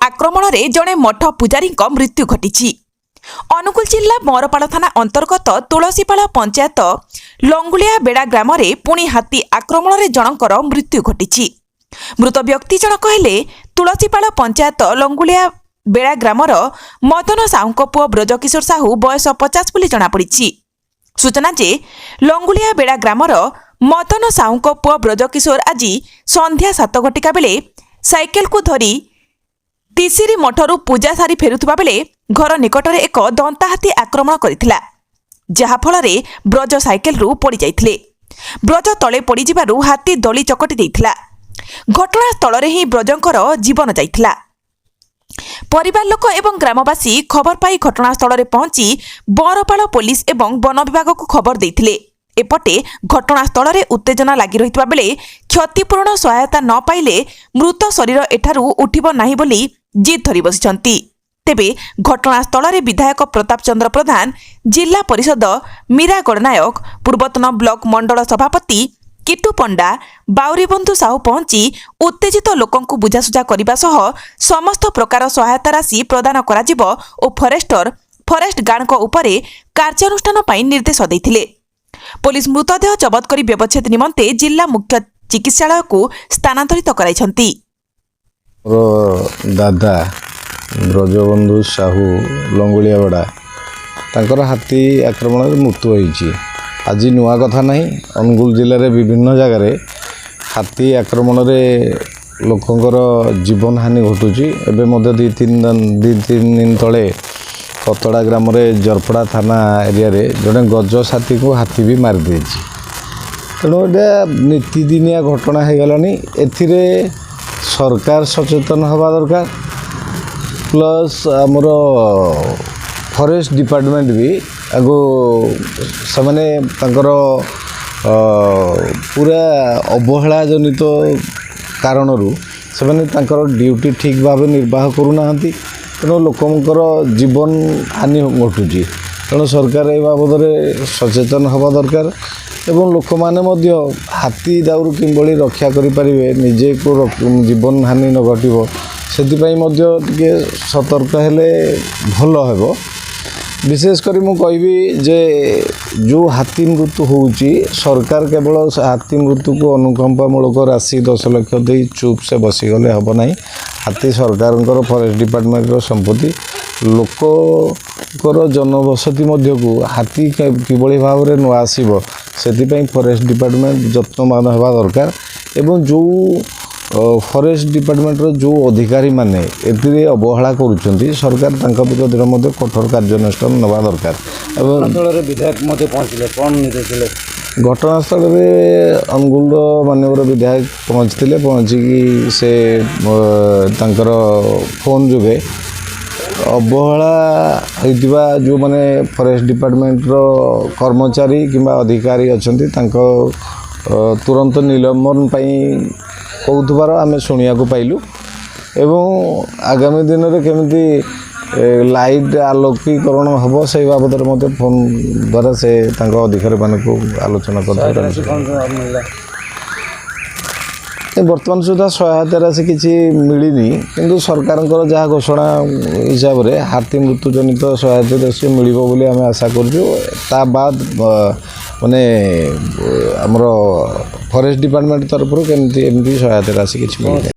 ଆକ୍ରମଣରେ ଜଣେ ମଠ ପୂଜାରୀଙ୍କ ମୃତ୍ୟୁ ଘଟିଛି। ଅନୁଗୁଳ ଜିଲ୍ଲା ମଅରପାଳ ଥାନା ଅନ୍ତର୍ଗତ ତୁଳସୀପାଳ ପଞ୍ଚାୟତ ଲଙ୍ଗୁଳିଆ ବେଡ଼ା ଗ୍ରାମରେ ପୁଣି ହାତୀ ଆକ୍ରମଣରେ ଜଣଙ୍କର ମୃତ୍ୟୁ ଘଟିଛି। ମୃତ ବ୍ୟକ୍ତି ଜଣକ ହେଲେ ତୁଳସୀପାଳ ପଞ୍ଚାୟତ ଲଙ୍ଗୁଳିଆ ବେଡ଼ା ଗ୍ରାମର ମଦନ ସାହୁଙ୍କ ପୁଅ ବ୍ରଜକିଶୋର ସାହୁ ବୟସ 50 ବୋଲି ଜଣାପଡ଼ିଛି। ସୂଚନା ଯେ ଲଙ୍ଗୁଳିଆ ବେଡ଼ା ଗ୍ରାମର ମଦନ ସାହୁଙ୍କ ପୁଅ ବ୍ରଜକିଶୋର ଆଜି ସନ୍ଧ୍ୟା 7 ଘଟିକା ବେଳେ ସାଇକେଲକୁ ଧରି ତିସିରି ମଠରୁ ପୂଜା ସାରି ଫେରୁଥିବା ବେଳେ ଘର ନିକଟରେ ଏକ ଦନ୍ତାହାତୀ ଆକ୍ରମଣ କରିଥିଲା, ଯାହାଫଳରେ ବ୍ରଜ ସାଇକେଲରୁ ପଡ଼ିଯାଇଥିଲେ। ବ୍ରଜ ତଳେ ପଡ଼ିଯିବାରୁ ହାତୀ ଦଳି ଚକଟି ଦେଇଥିଲା। ଘଟଣାସ୍ଥଳରେ ହିଁ ବ୍ରଜଙ୍କର ଜୀବନ ଯାଇଥିଲା। ପରିବାର ଲୋକ ଏବଂ ଗ୍ରାମବାସୀ ଖବର ପାଇ ଘଟଣାସ୍ଥଳରେ ପହଞ୍ଚି ବଅରପାଳ ପୋଲିସ ଏବଂ ବନ ବିଭାଗକୁ ଖବର ଦେଇଥିଲେ। ଏପଟେ ଘଟଣାସ୍ଥଳରେ ଉତ୍ତେଜନା ଲାଗି ରହିଥିବା ବେଳେ କ୍ଷତିପୂରଣ ସହାୟତା ନ ପାଇଲେ ମୃତ ଶରୀର ଏଠାରୁ ଉଠିବ ନାହିଁ ବୋଲି ଜିଦ୍ ଧରି ବସିଛନ୍ତି। ତେବେ ଘଟଣାସ୍ଥଳରେ ବିଧାୟକ ପ୍ରତାପ ଚନ୍ଦ୍ର ପ୍ରଧାନ, ଜିଲ୍ଲା ପରିଷଦ ମୀରା ଗଡ଼ନାୟକ, ପୂର୍ବତନ ବ୍ଲକ ମଣ୍ଡଳ ସଭାପତି କିଟୁ ପଣ୍ଡା, ବାଉରୀବନ୍ଧୁ ସାହୁ ପହଞ୍ଚି ଉତ୍ତେଜିତ ଲୋକଙ୍କୁ ବୁଝାସୁଝା କରିବା ସହ ସମସ୍ତ ପ୍ରକାର ସହାୟତା ରାଶି ପ୍ରଦାନ କରାଯିବ ଓ ଫରେଷ୍ଟ ଗାର୍ଡଙ୍କ ଉପରେ କାର୍ଯ୍ୟାନୁଷ୍ଠାନ ପାଇଁ ନିର୍ଦ୍ଦେଶ ଦେଇଥିଲେ। ପୋଲିସ ମୃତଦେହ ଜବତ କରି ବ୍ୟବଚ୍ଛେଦ ନିମନ୍ତେ ଜିଲ୍ଲା ମୁଖ୍ୟ ଚିକିତ୍ସାଳୟକୁ ସ୍ଥାନାନ୍ତରିତ କରାଇଛନ୍ତି। ଦାଦା ବ୍ରଜବନ୍ଧୁ ସାହୁ ଲଙ୍ଗୁଳିଆବେଡ଼ା ତାଙ୍କର ହାତୀ ଆକ୍ରମଣରେ ମୃତ୍ୟୁ ହୋଇଛି। ଆଜି ନୂଆ କଥା ନାହିଁ, ଅନୁଗୁଳ ଜିଲ୍ଲାରେ ବିଭିନ୍ନ ଜାଗାରେ ହାତୀ ଆକ୍ରମଣରେ ଲୋକଙ୍କର ଜୀବନ ହାନି ଘଟୁଛି। ଏବେ ମଧ୍ୟ ଦୁଇ ତିନି ଦିନ ତଳେ କତଡ଼ା ଗ୍ରାମରେ ଜରପଡ଼ା ଥାନା ଏରିଆରେ ଜଣେ ଗଜସାଥୀକୁ ହାତୀ ବି ମାରିଦେଇଛି। ତେଣୁ ଏଇଟା ନୀତିଦିନିଆ ଘଟଣା ହୋଇଗଲାଣି। ଏଥିରେ ସରକାର ସଚେତନ ହେବା ଦରକାର, ପ୍ଲସ୍ ଆମର ଫରେଷ୍ଟ ଡିପାର୍ଟମେଣ୍ଟ ବି ଆଗକୁ ସେମାନେ ତାଙ୍କର ପୁରା ଅବହେଳା ଜନିତ କାରଣରୁ ସେମାନେ ତାଙ୍କର ଡ୍ୟୁଟି ଠିକ୍ ଭାବେ ନିର୍ବାହ କରୁନାହାନ୍ତି। ତେଣୁ ଲୋକଙ୍କର ଜୀବନ ହାନି ଘଟୁଛି। ତେଣୁ ସରକାର ଏ ବାବଦରେ ସଚେତନ ହେବା ଦରକାର ଏବଂ ଲୋକମାନେ ମଧ୍ୟ ହାତୀ ଦାଉରୁ କିଭଳି ରକ୍ଷା କରିପାରିବେ, ନିଜକୁ ଜୀବନ ହାନି ନ ଘଟିବ, ସେଥିପାଇଁ ମଧ୍ୟ ଟିକେ ସତର୍କ ହେଲେ ଭଲ ହେବ। ବିଶେଷ କରି ମୁଁ କହିବି ଯେ ଯେଉଁ ହାତୀ ମୃତ୍ୟୁ ହେଉଛି, ସରକାର କେବଳ ହାତୀ ମୃତ୍ୟୁକୁ ଅନୁକମ୍ପାମୂଳକ ରାଶି 10 ଲକ୍ଷ ଦେଇ ଚୁପ୍ ସେ ବସିଗଲେ ହେବ ନାହିଁ। ହାତୀ ସରକାରଙ୍କର ଫରେଷ୍ଟ ଡିପାର୍ଟମେଣ୍ଟର ସମ୍ପତ୍ତି। ଲୋକଙ୍କର ଜନବସତି ମଧ୍ୟକୁ ହାତୀ କିଭଳି ଭାବରେ ନ ଆସିବ, ସେଥିପାଇଁ ଫରେଷ୍ଟ ଡିପାର୍ଟମେଣ୍ଟ ଯତ୍ନବାନ ହେବା ଦରକାର ଏବଂ ଯେଉଁ ଫରେଷ୍ଟ ଡିପାର୍ଟମେଣ୍ଟର ଯେଉଁ ଅଧିକାରୀମାନେ ଏଥିରେ ଅବହେଳା କରୁଛନ୍ତି, ସରକାର ତାଙ୍କ ବିରୋଧରେ ମଧ୍ୟ କଠୋର କାର୍ଯ୍ୟାନୁଷ୍ଠାନ ନେବା ଦରକାର। ଏବଂ ଘଟଣାସ୍ଥଳରେ ବିଧାୟକ ମଧ୍ୟ ପହଞ୍ଚିଲେ, କ'ଣ ନିର୍ଦ୍ଦେଶ ଦେଲେ? ଘଟଣାସ୍ଥଳରେ ଅନୁଗୁଳର ମାନ୍ୟବର ବିଧାୟକ ପହଞ୍ଚିଥିଲେ। ପହଞ୍ଚିକି ସେ ତାଙ୍କର ଫୋନ୍ ଯୋଗେ ଅବହେଳା ହୋଇଥିବା ଯେଉଁମାନେ ଫରେଷ୍ଟ ଡିପାର୍ଟମେଣ୍ଟର କର୍ମଚାରୀ କିମ୍ବା ଅଧିକାରୀ ଅଛନ୍ତି, ତାଙ୍କ ତୁରନ୍ତ ନିଲମ୍ବନ ପାଇଁ କହୁଥିବାର ଆମେ ଶୁଣିବାକୁ ପାଇଲୁ ଏବଂ ଆଗାମୀ ଦିନରେ କେମିତି ଲାଇଟ୍ ଆଲୋକୀକରଣ ହେବ ସେଇ ବାବଦରେ ମଧ୍ୟ ଫୋନ୍ ଦ୍ୱାରା ସେ ତାଙ୍କ ଅଧିକାରୀମାନଙ୍କୁ ଆଲୋଚନା କରିଥିଲେ। ବର୍ତ୍ତମାନ ସୁଦ୍ଧା ସହାୟତା ରାଶି କିଛି ମିଳିନି, କିନ୍ତୁ ସରକାରଙ୍କର ଯାହା ଘୋଷଣା ହିସାବରେ ହାତୀ ମୃତ୍ୟୁଜନିତ ସହାୟତା ରାଶି ମିଳିବ ବୋଲି ଆମେ ଆଶା କରୁଛୁ। ତା ବାଦ ମାନେ ଆମର ଫରେଷ୍ଟ ଡିପାର୍ଟମେଣ୍ଟ ତରଫରୁ କେମିତି ଏମିତି ସହାୟତା ରାଶି କିଛି ମିଳିବ।